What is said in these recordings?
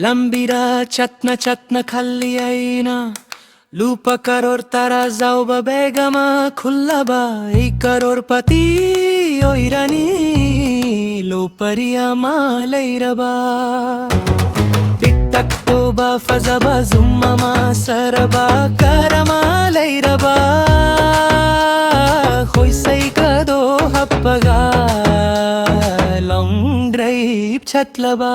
Lambira chatna chatna khalli aina lupa karor tara zauba begama khullaba ei karor pati oirani lopariya malairaba tiktaktoba fazaba zummama saraba karama lairaba hoisai kado happaga long drive chatlaba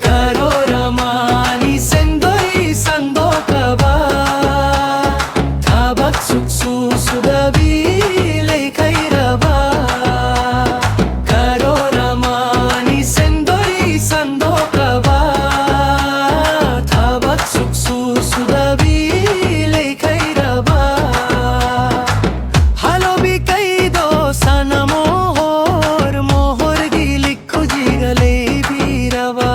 Karoramani sendoi sandokaba Tabak suksu sudabi leikairaba Karoramani sendoi sandokaba Tabak suksu sudabi leikairaba Halobi kaido sanamo mohor gilikku jigale birava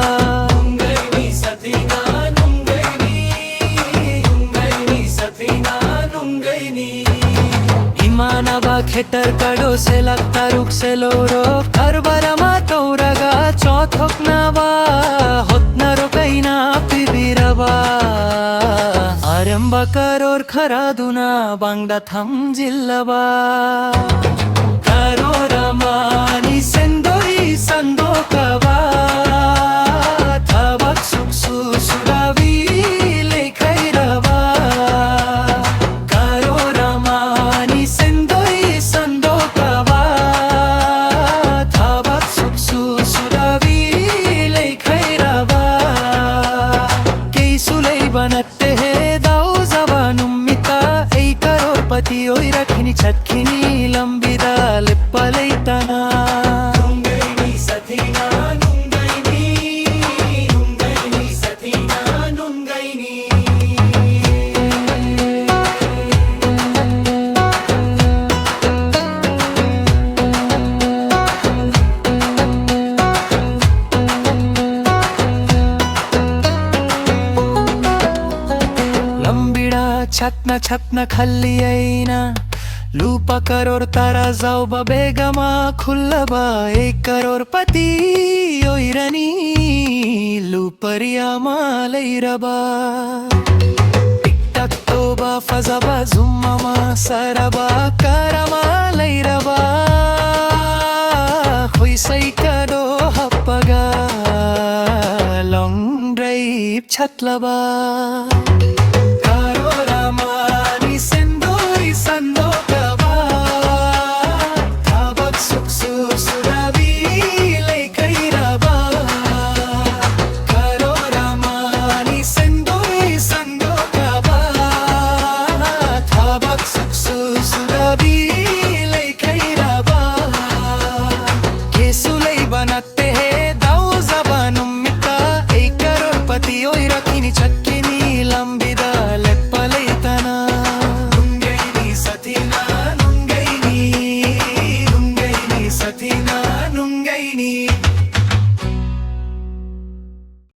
Imanaba khetar kado se lagta ruk se loro karbarama tauraga chothok naba hotna rokaina pibiraba aramba karor kharaduna bangda tham jillaba karoramani sendoi sandokaba tabak suksu suravi lekhairaba बनते है दाओ जवानुम्मिता ei karorpati oi rakhini chatkini lambida leppalaitana nungaini sathina nungaini nungaini sathina nungaini लंबिड़ा छतना छतना खल्ली आईना लूपा करोर तारा जाओबा बेगमा खुल्लबा एक करोर पति ओइरनी लूपरिया मालैरबा TikTok तोबा फजाबा जुम्मामा सरबा Karma लैरबा खुइसै कदो हप्पगा long drive छतलबा